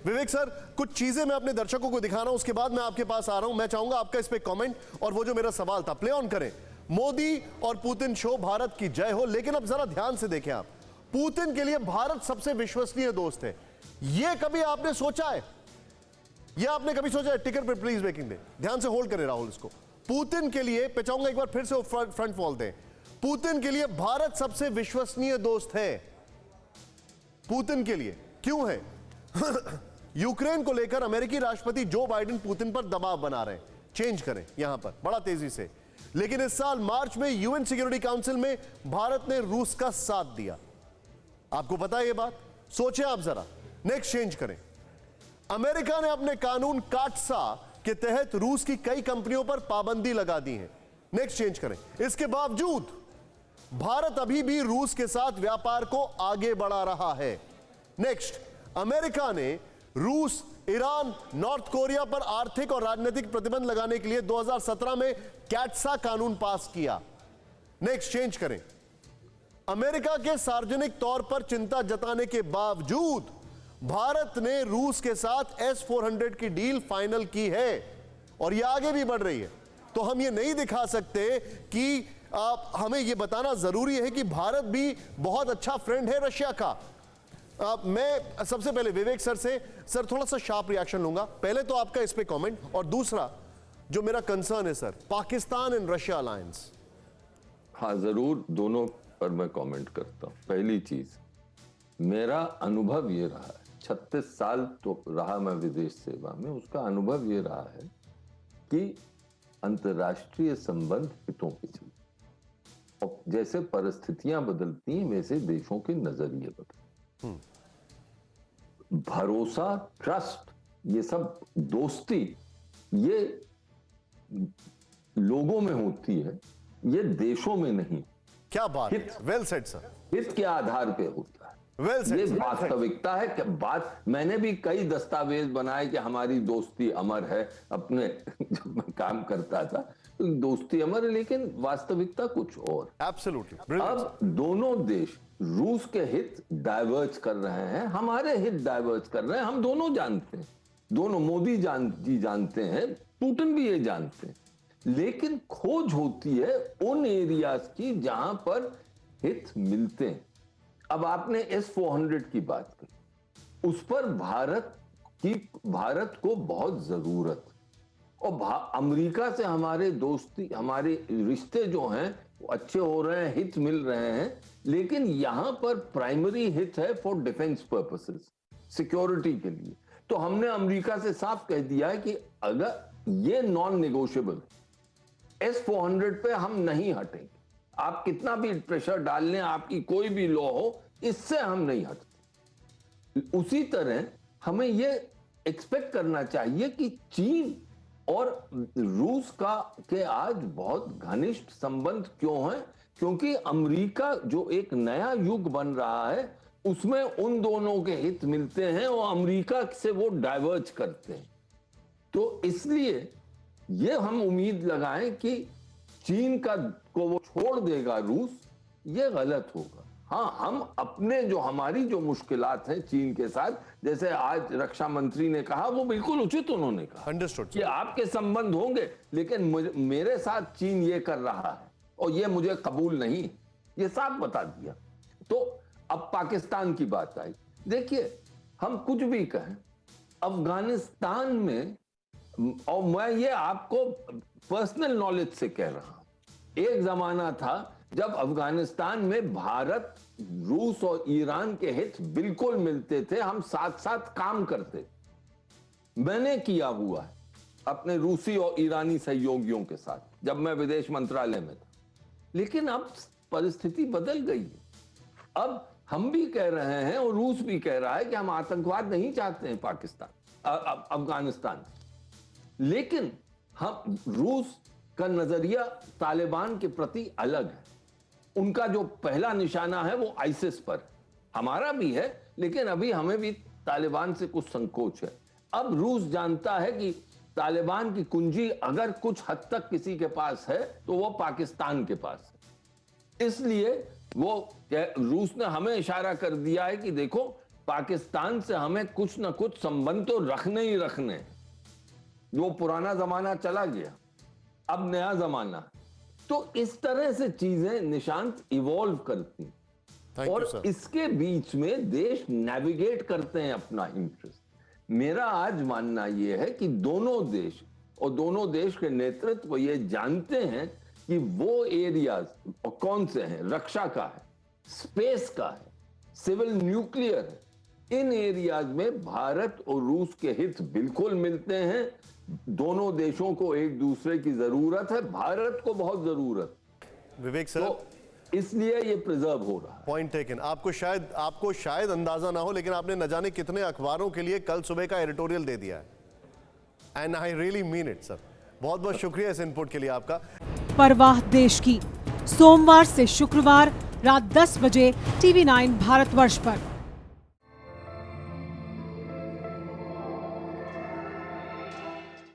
विवेक sir, कुछ चीजें मैं अपने दर्शकों को दिखा रहा हूं, उसके बाद मैं आपके पास आ रहा हूं। मैं चाहूंगा आपका इस पे कमेंट, और वो जो मेरा सवाल था प्ले ऑन करें। मोदी और पुतिन शो भारत की जय हो, लेकिन अब जरा ध्यान से देखें आप, पुतिन के लिए भारत सबसे विश्वसनीय दोस्त है। यह कभी आपने सोचा है? यह आपने कभी सोचा है? टिकर पे प्लीज ब्रेकिंग दे, ध्यान से होल्ड करें राहुल इसको। पुतिन के लिए पे चाहूंगा एक बार फिर से फ्रंट फॉल दें। पुतिन के लिए भारत सबसे विश्वसनीय दोस्त है। पुतिन के लिए क्यों है? यूक्रेन को लेकर अमेरिकी राष्ट्रपति जो बाइडेन पुतिन पर दबाव बना रहे हैं, चेंज करें यहां पर बड़ा तेजी से। लेकिन इस साल मार्च में यूएन सिक्योरिटी काउंसिल में भारत ने रूस का साथ दिया। आपको पता है ये बात? सोचें आप जरा। नेक्स्ट चेंज करें। अमेरिका ने अपने कानून काटसा के तहत रूस की कई कंपनियों पर पाबंदी लगा दी है। नेक्स्ट चेंज करें। इसके बावजूद भारत अभी भी रूस के साथ व्यापार को आगे बढ़ा रहा है। नेक्स्ट, अमेरिका ने रूस, ईरान, नॉर्थ कोरिया पर आर्थिक और राजनीतिक प्रतिबंध लगाने के लिए 2017 में कैट्सा कानून पास किया। नेक्स्ट चेंज करें। अमेरिका के सार्वजनिक तौर पर चिंता जताने के बावजूद भारत ने रूस के साथ S-400 की डील फाइनल की है, और यह आगे भी बढ़ रही है। तो हम ये नहीं दिखा सकते कि हमें यह बताना जरूरी है कि भारत भी बहुत अच्छा फ्रेंड है रशिया का। मैं सबसे पहले विवेक सर से थोड़ा सा शार्प रिएक्शन लूंगा। पहले तो आपका इस पे कमेंट, और दूसरा जो मेरा कंसर्न है sir, Pakistan and Russia alliance. हाँ जरूर, दोनों पर मैं कमेंट करता हूं। पहली चीज, मेरा अनुभव ये रहा है, 36 साल तो रहा मैं विदेश सेवा में, उसका अनुभव ये रहा है कि अंतर्राष्ट्रीय संबंध हितों पे चलते, और जैसे परिस्थितियां बदलती हैं वैसे देशों के नजरिए बदलते। भरोसा, ट्रस्ट, ये सब दोस्ती, ये लोगों में होती है, ये देशों में नहीं। क्या बात, वेल सेड सर। हित के आधार पे होता है। ये वास्तविकता है कि बात, मैंने भी कई दस्तावेज बनाए कि हमारी दोस्ती अमर है। अपने जब मैं काम करता था तो दोस्ती अमर है, लेकिन वास्तविकता कुछ और। एब्सोल्युटली। अब दोनों देश रूस के हित डाइवर्ज कर रहे हैं, हमारे हित डाइवर्ज कर रहे हैं, हम दोनों जानते हैं, दोनों मोदी जी जानते हैं, पुतिन भी ये जानते हैं। लेकिन खोज होती है उन एरियाज की जहां पर हित मिलते हैं। अब आपने S-400 की बात की, उस पर भारत को बहुत जरूरत, और अमेरिका से हमारे दोस्ती, हमारे रिश्ते जो हैं वो अच्छे हो रहे हैं, हित मिल रहे हैं। लेकिन यहां पर प्राइमरी हित है फॉर डिफेंस पर्पसेस, सिक्योरिटी के लिए। तो हमने अमेरिका से साफ कह दिया है कि अगर ये नॉन नेगोशिएबल, S-400 पे हम नहीं हटेंगे। आप कितना भी प्रेशर डाल लें, आपकी कोई भी लॉ हो, इससे हम नहीं हटते। उसी तरह हमें यह एक्सपेक्ट करना चाहिए कि चीन और रूस के आज बहुत घनिष्ठ संबंध क्यों हैं? क्योंकि अमेरिका जो एक नया युग बन रहा है, उसमें उन दोनों के हित मिलते हैं और अमेरिका से वो डाइवर्ज करते हैं। तो इसलिए ये हम उम्मीद लगाएं कि चीन को वो छोड़ देगा रूस, ये गलत होगा। हाँ, हम अपने हमारी जो मुश्किलात हैं चीन के साथ, जैसे आज रक्षा मंत्री ने कहा, वो बिल्कुल उचित उन्होंने कहा, अंडरस्टूड, कि आपके संबंध होंगे, लेकिन मेरे साथ चीन ये कर रहा है और ये मुझे कबूल नहीं, ये साफ बता दिया। तो अब पाकिस्तान की बात आई। देखिए, हम कुछ भी कहें, अफगानिस्तान में, और मैं ये आपको पर्सनल नॉलेज से कह रहा हूं, एक जमाना था जब अफगानिस्तान में भारत, रूस और ईरान के हित बिल्कुल मिलते थे, हम साथ साथ काम करते। मैंने किया हुआ है अपने रूसी और ईरानी सहयोगियों के साथ जब मैं विदेश मंत्रालय में था। लेकिन अब परिस्थिति बदल गई है। अब हम भी कह रहे हैं और रूस भी कह रहा है कि हम आतंकवाद नहीं चाहते हैं अफगानिस्तान। लेकिन हम, रूस का नजरिया तालिबान के प्रति अलग है। उनका जो पहला निशाना है वो आईसिस पर, हमारा भी है, लेकिन अभी हमें भी तालिबान से कुछ संकोच है। अब रूस जानता है कि तालिबान की कुंजी अगर कुछ हद तक किसी के पास है तो वो पाकिस्तान के पास है। इसलिए वो रूस ने हमें इशारा कर दिया है कि देखो, पाकिस्तान से हमें कुछ ना कुछ संबंध तो रखने ही रखने हैं। जो पुराना जमाना चला गया, अब नया जमाना। तो इस तरह से चीजें निशांत इवॉल्व करती हैं। Thank you, और sir. इसके बीच में देश नेविगेट करते हैं अपना इंटरेस्ट। मेरा आज मानना यह है कि दोनों देश और दोनों देश के नेतृत्व ये जानते हैं कि वो एरियाज कौन से हैं, रक्षा का है, स्पेस का है, सिविल न्यूक्लियर है। इन एरियाज में भारत और रूस के हित बिल्कुल मिलते हैं। दोनों देशों को एक दूसरे की जरूरत है, भारत को बहुत जरूरत। विवेक सर, तो इसलिए ये प्रिजर्व हो रहा है। Point taken. आपको शायद अंदाजा ना हो, लेकिन आपने न जाने कितने अखबारों के लिए कल सुबह का एडिटोरियल दे दिया है। And I really mean it sir. बहुत बहुत शुक्रिया इस इनपुट के लिए आपका। परवाह देश की, सोमवार से शुक्रवार रात 10 बजे TV9 भारतवर्ष पर।